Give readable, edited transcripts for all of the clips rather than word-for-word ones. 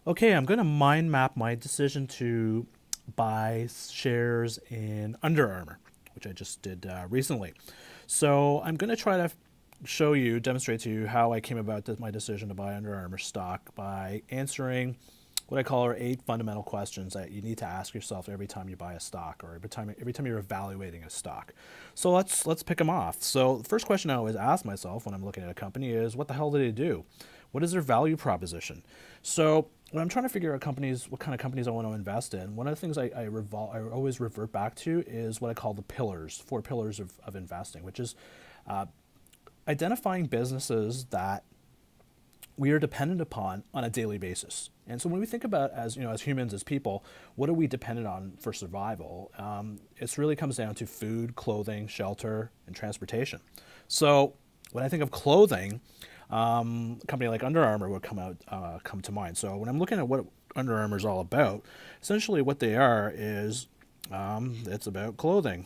Okay, I'm going to mind map my decision to buy shares in Under Armour, which I just did recently. So I'm going to try to demonstrate to you how I came about my decision to buy Under Armour stock by answering what I call are 8 fundamental questions that you need to ask yourself every time you buy a stock or every time you're evaluating a stock. So let's pick them off. So the first question I always ask myself when I'm looking at a company is, what the hell do they do? What is their value proposition? So when I'm trying to figure out what kind of companies I want to invest in, one of the things I always revert back to is what I call the pillars, 4 pillars of investing, which is identifying businesses that we are dependent upon on a daily basis. And so when we think about, as humans, as people, what are we dependent on for survival? It really comes down to food, clothing, shelter, and transportation. So when I think of clothing, a company like Under Armour would come to mind. So when I'm looking at what Under Armour is all about, essentially what they are is it's about clothing.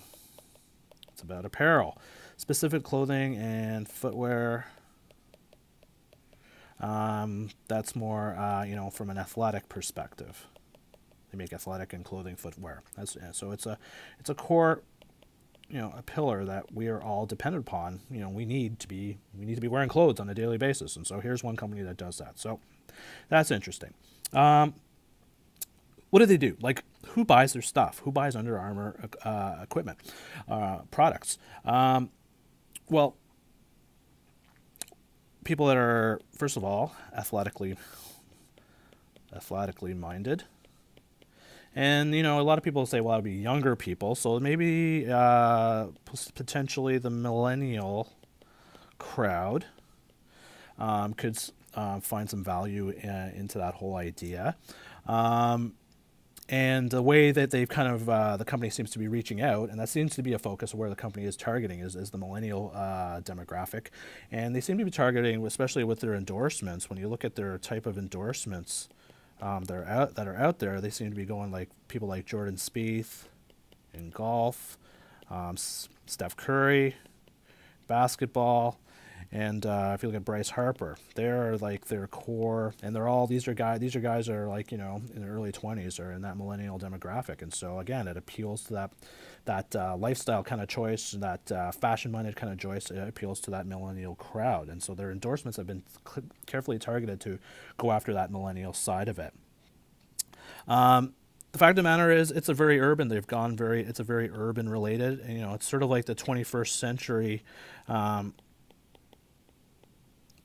It's about apparel, specific clothing and footwear. That's more, from an athletic perspective. They make athletic and clothing footwear. So it's a core, a pillar that we are all dependent upon. We need to be wearing clothes on a daily basis, and so here's one company that does that. So that's interesting. What do they do? Like, who buys their stuff? Who buys Under Armour equipment, products? Well, people that are, first of all, athletically minded. And, a lot of people say, well, it'd be younger people. So maybe potentially the millennial crowd could find some value into that whole idea. And the way that they've the company seems to be reaching out, and that seems to be a focus of where the company is targeting, is the millennial demographic. And they seem to be targeting, especially with their endorsements, when you look at their type of endorsements that are out there, they seem to be going like people like Jordan Spieth in golf, Steph Curry, basketball, and if you look at Bryce Harper, they're like their core, and these are guys that are like, in their early 20s or in that millennial demographic. And so again, it appeals to that lifestyle kind of choice, that fashion-minded kind of choice. It appeals to that millennial crowd, and so their endorsements have been carefully targeted to go after that millennial side of it. The fact of the matter is, it's a very urban. It's a very urban related. And, it's sort of like the 21st century.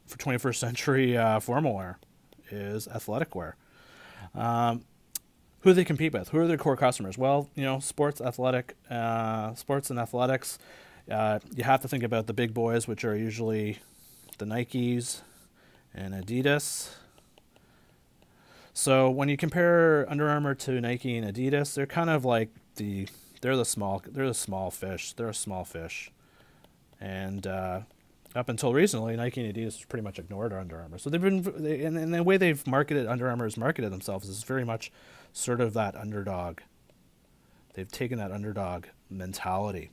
For 21st century formal wear is athletic wear. Who do they compete with? Who are their core customers? Well, sports and athletics. You have to think about the big boys, which are usually the Nikes and Adidas. So when you compare Under Armour to Nike and Adidas, they're kind of like they're the small fish. They're a small fish, and up until recently, Nike and Adidas pretty much ignored Under Armour. So and the way Under Armour has marketed themselves is very much sort of that underdog. They've taken that underdog mentality.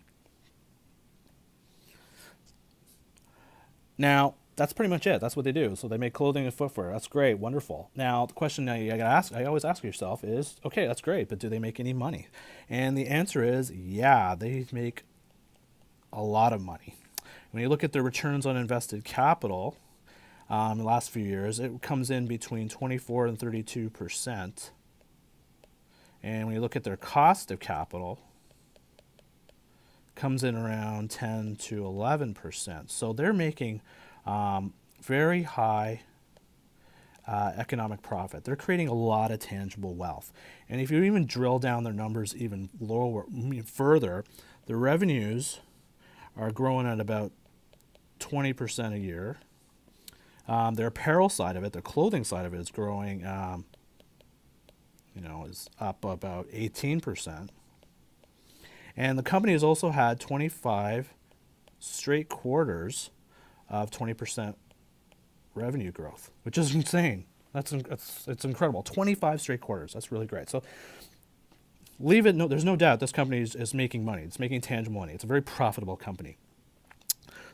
Now, that's pretty much it. That's what they do. So they make clothing and footwear. That's great, wonderful. Now, the question that I always ask yourself is, okay, that's great, but do they make any money? And the answer is, yeah, they make a lot of money. When you look at their returns on invested capital in the last few years, it comes in between 24 and 32%. And when you look at their cost of capital, it comes in around 10 to 11%. So they're making very high economic profit. They're creating a lot of tangible wealth. And if you even drill down their numbers even further, the revenues are growing at about 20% a year. Their apparel side of it, their clothing side of it, is growing, is up about 18%. And the company has also had 25 straight quarters of 20% revenue growth, which is insane. It's incredible. 25 straight quarters. That's really great. So there's no doubt this company is making money. It's making tangible money. It's a very profitable company.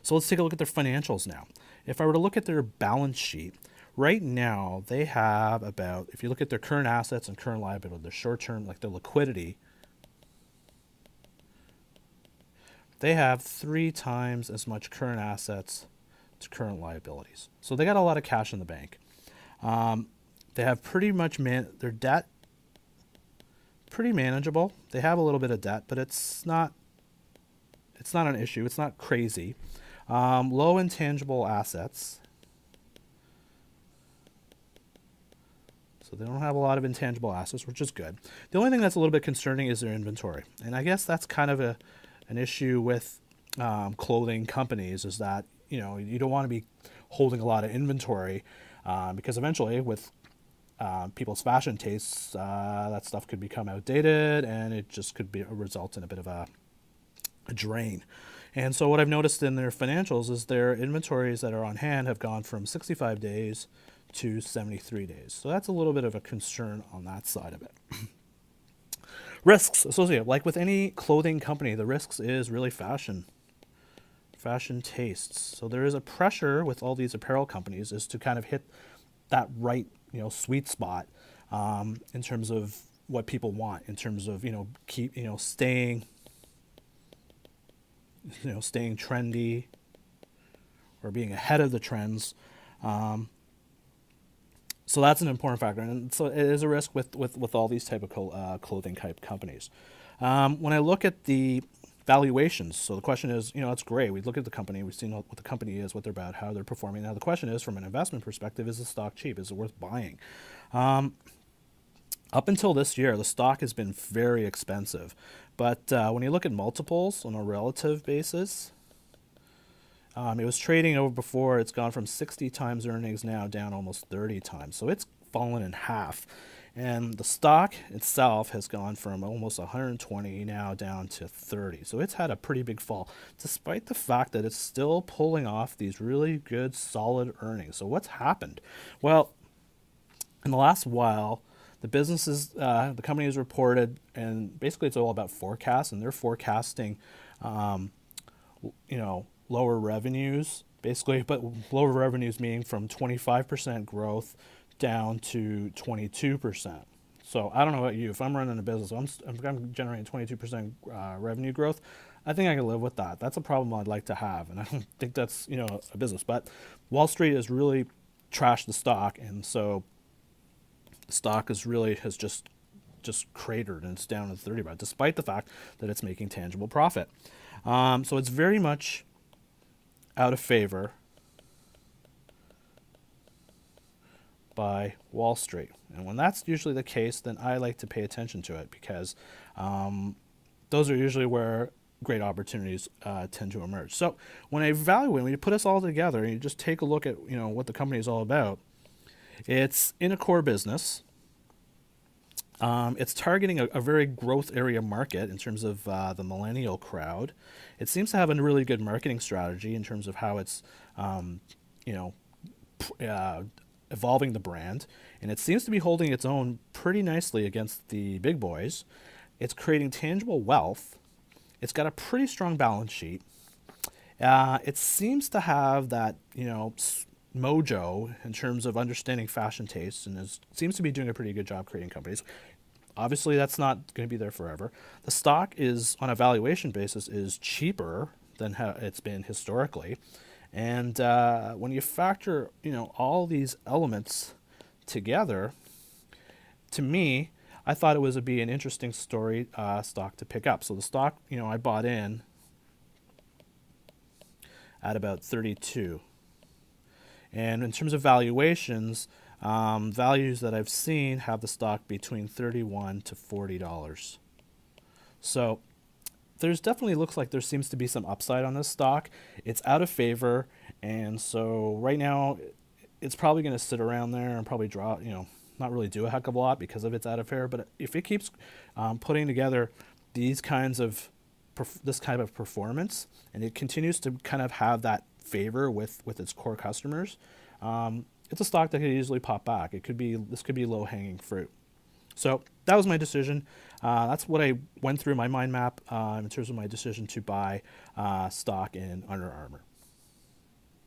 So let's take a look at their financials now. If I were to look at their balance sheet, Right now, they have about, if you look at their current assets and current liability, their short term, like their liquidity, they have 3 times as much current assets to current liabilities. So they got a lot of cash in the bank. They have pretty much their debt pretty manageable. They have a little bit of debt, but it's not an issue. It's not crazy. Low intangible assets. So they don't have a lot of intangible assets, which is good. The only thing that's a little bit concerning is their inventory. And I guess that's kind of an issue with clothing companies, is that, you know, you don't want to be holding a lot of inventory because eventually with people's fashion tastes, that stuff could become outdated, and it just could result in a bit of a drain. And so what I've noticed in their financials is their inventories that are on hand have gone from 65 days to 73 days. So that's a little bit of a concern on that side of it. Risks associated, like with any clothing company, the risks is really fashion tastes. So there is a pressure with all these apparel companies is to kind of hit that right, you know, sweet spot in terms of what people want, in terms of, you know, staying trendy or being ahead of the trends. So that's an important factor, and so it is a risk with all these type of clothing type companies. When I look at the valuations, so the question is, you know, it's great. We look at the company, we've seen what the company is, what they're about, how they're performing. Now the question is, from an investment perspective, is the stock cheap? Is it worth buying? Up until this year, the stock has been very expensive, but when you look at multiples on a relative basis, it was trading over before. It's gone from 60 times earnings now down almost 30 times. So it's fallen in half. And the stock itself has gone from almost 120 now down to 30. So it's had a pretty big fall, despite the fact that it's still pulling off these really good, solid earnings. So what's happened? Well, in the last while, the company has reported, and basically it's all about forecasts, and they're forecasting, lower revenues, basically, but lower revenues meaning from 25% growth down to 22%. So I don't know about you. If I'm running a business, I'm generating 22% revenue growth, I think I can live with that. That's a problem I'd like to have, and I don't think that's, you know, a business. But Wall Street has really trashed the stock, and so the stock has just cratered, and it's down to 30 baht, despite the fact that it's making tangible profit. So it's very much out of favor by Wall Street. And when that's usually the case, then I like to pay attention to it, because those are usually where great opportunities tend to emerge. So when you put us all together and you just take a look at, you know, what the company is all about, it's in a core business. It's targeting a very growth area market in terms of the millennial crowd. It seems to have a really good marketing strategy in terms of how it's, evolving the brand, and it seems to be holding its own pretty nicely against the big boys. It's creating tangible wealth. It's got a pretty strong balance sheet. It seems to have that, you know, mojo in terms of understanding fashion tastes, and seems to be doing a pretty good job creating companies. Obviously, that's not going to be there forever. The stock is, on a valuation basis, is cheaper than how it's been historically. And when you factor, you know, all these elements together, to me, I thought it would be an interesting stock to pick up. So the stock, you know, I bought in at about 32. And in terms of valuations, values that I've seen have the stock between $31 to $40. So there's definitely looks like there seems to be some upside on this stock. It's out of favor, and so right now it's probably going to sit around there and probably drop, you know, not really do a heck of a lot because of its out of favor. But if it keeps putting together this kind of performance, and it continues to kind of have that favor with its core customers, it's a stock that could easily pop back. This could be low-hanging fruit. So that was my decision. That's what I went through my mind map in terms of my decision to buy stock in Under Armour.